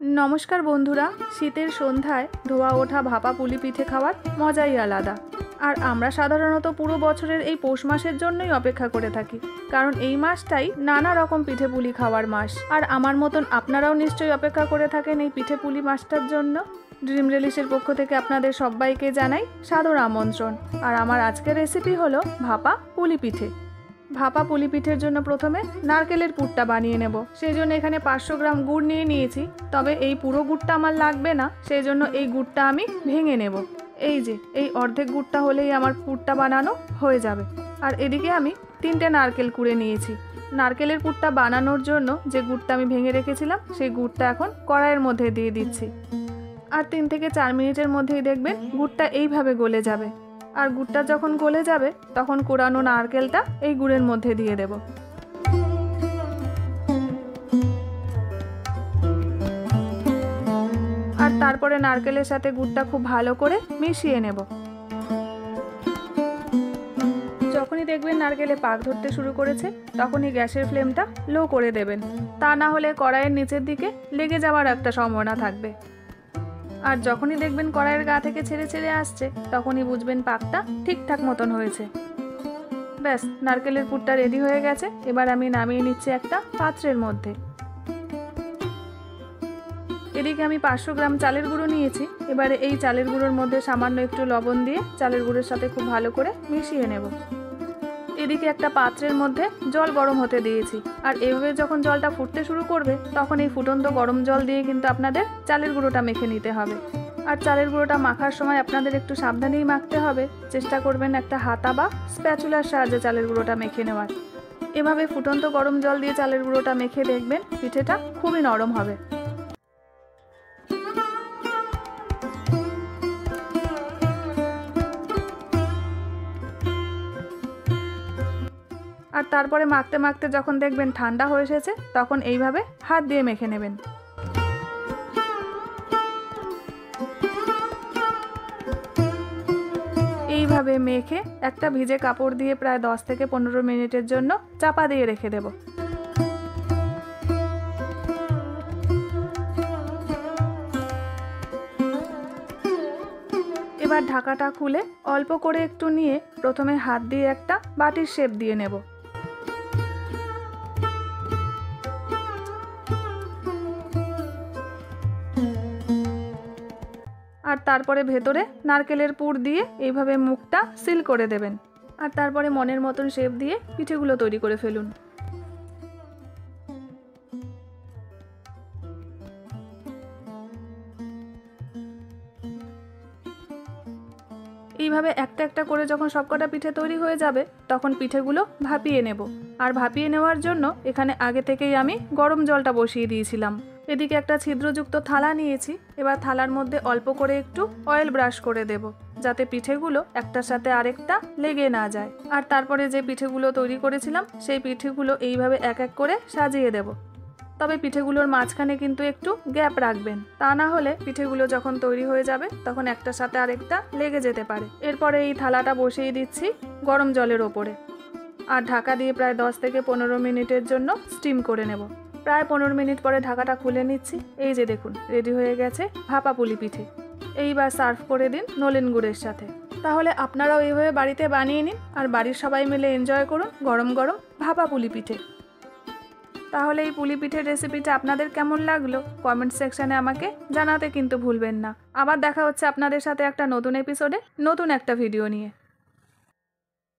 नमस्कार बंधुरा शीतेर सन्ध्याय धोआ ओठा भापा पुली पिठे खावार मजाई आलादा। আর আমরা সাধারণত পুরো বছরের এই পৌষ মাসের জন্যই অপেক্ষা করে থাকি, কারণ এই মাসটাই নানা রকম পিঠে পুলি খাওয়ার মাস। আর আমার মতন আপনারাও নিশ্চয়ই অপেক্ষা করে থাকেন এই পিঠে পুলি মাসটার জন্য। ড্রিম রিলিশের পক্ষ থেকে আপনাদের সবাইকে জানাই সাদর আমন্ত্রণ। আর আমার আজকের রেসিপি হলো ভাপা পুলি পিঠে। ভাপা পুলি পিঠের জন্য প্রথমে নারকেলের পুরটা বানিয়ে নেব। সেই জন্য এখানে 500 গ্রাম গুড় নিয়ে নিয়েছি, তবে এই পুরো গুড়টা আমার লাগবে না, সেই জন্য এই গুড়টা আমি ভেঙে নেব। এই যে এই অর্ধেক গুড়টা হলেই আমার পুরটা বানানো হয়ে যাবে। আর এদিকে আমি 3টে নারকেল কুড়ে নিয়েছি। নারকেলের পুরটা বানানোর জন্য যে গুড়টা আমি ভেঙে রেখেছিলাম সেই গুড়টা এখন কড়াইয়ের মধ্যে দিয়ে দিচ্ছি। আর 3 থেকে 4 মিনিটের মধ্যেই দেখবেন গুড়টা এইভাবে গলে যাবে। আর গুড়টা যখন গলে যাবে তখন কোড়ানো নারকেলটা এই গুড়ের মধ্যে দিয়ে দেব। আর তারপরে নারকেলের সাথে গুড়টা খুব ভালো করে মিশিয়ে নেব। যখনই দেখবেন নারকেলে পাক ধরতে শুরু করেছে তখনই গ্যাসের ফ্লেমটা লো করে দেবেন, তা না হলে কড়াইয়ের নিচের দিকে লেগে যাওয়ার একটা সম্ভাবনা থাকবে। আর যখনই দেখবেন কড়াইয়ের গা থেকে ছেড়ে ছেড়ে আসছে তখনই বুঝবেন পাকটা ঠিকঠাক মতন হয়েছে। ব্যাস, নারকেলের পুরটা রেডি হয়ে গেছে। এবার আমি নামিয়ে নিচ্ছি একটা পাত্রের মধ্যে। এদিকে আমি 500 গ্রাম চালের গুঁড়ো নিয়েছি। এবারে এই চালের গুঁড়োর মধ্যে সামান্য একটু লবণ দিয়ে চালের গুঁড়োর সাথে খুব ভালো করে মিশিয়ে নেব। এদিকে একটা পাত্রের মধ্যে জল গরম হতে দিয়েছি। আর এভাবে যখন জলটা ফুটতে শুরু করবে তখন এই ফুটন্ত গরম জল দিয়ে কিন্তু আপনাদের চালের গুঁড়োটা মেখে নিতে হবে। আর চালের গুঁড়োটা মাখার সময় আপনাদের একটু সাবধানেই মাখতে হবে। চেষ্টা করবেন একটা হাতা বা স্প্যাচুলার সাহায্যে চালের গুঁড়োটা মেখে নেওয়ার। এভাবে ফুটন্ত গরম জল দিয়ে চালের গুঁড়োটা মেখে দেখবেন পিঠেটা খুবই নরম হবে। আর তারপরে মাখতে মাখতে যখন দেখবেন ঠান্ডা হয়ে এসেছে তখন এইভাবে হাত দিয়ে মেখে নেবেন। এইভাবে মেখে একটা ভিজে কাপড় দিয়ে প্রায় 10 থেকে 15 মিনিটের জন্য চাপা দিয়ে রেখে দেব। এবার ঢাকাটা খুলে অল্প করে একটু নিয়ে প্রথমে হাত দিয়ে একটা বাটির শেপ দিয়ে নেব। আর তারপরে ভেতরে নারকেলের পুর দিয়ে এইভাবে মুখটা সিল করে দেবেন। আর তারপরে মনের মতন শেপ দিয়ে পিঠেগুলো তৈরি করে ফেলুন। এইভাবে একটা একটা করে যখন সবকটা পিঠে তৈরি হয়ে যাবে তখন পিঠেগুলো ভাপিয়ে নেব। আর ভাপিয়ে নেওয়ার জন্য এখানে আগে থেকেই আমি গরম জলটা বসিয়ে দিয়েছিলাম। এদিকে একটা ছিদ্রযুক্ত থালা নিয়েছি। এবার থালার মধ্যে অল্প করে একটু অয়েল ব্রাশ করে দেব, যাতে পিঠেগুলো একটার সাথে আরেকটা লেগে না যায়। আর তারপরে যে পিঠেগুলো তৈরি করেছিলাম সেই পিঠেগুলো এইভাবে এক এক করে সাজিয়ে দেব। তবে পিঠেগুলোর মাঝখানে কিন্তু একটু গ্যাপ রাখবেন, তা না হলে পিঠেগুলো যখন তৈরি হয়ে যাবে তখন একটার সাথে আরেকটা লেগে যেতে পারে। এরপরে এই থালাটা বসিয়ে দিচ্ছি গরম জলের ওপরে। আর ঢাকা দিয়ে প্রায় 10 থেকে 15 মিনিটের জন্য স্টিম করে নেব। প্রায় 15 মিনিট পরে ঢাকাটা খুলে নিচ্ছি। এই যে দেখুন রেডি হয়ে গেছে ভাপা পুলি পিঠে। এইবার সার্ভ করে দিন নলেন গুড়ের সাথে। তাহলে আপনারাও এইভাবে বাড়িতে বানিয়ে নিন আর বাড়ির সবাই মিলে এনজয় করুন গরম গরম ভাপা পুলি পিঠে। তাহলে এই পুলি পিঠের রেসিপিটা আপনাদের কেমন লাগলো কমেন্ট সেকশনে আমাকে জানাতে কিন্তু ভুলবেন না। আবার দেখা হচ্ছে আপনাদের সাথে একটা নতুন এপিসোডে নতুন একটা ভিডিও নিয়ে।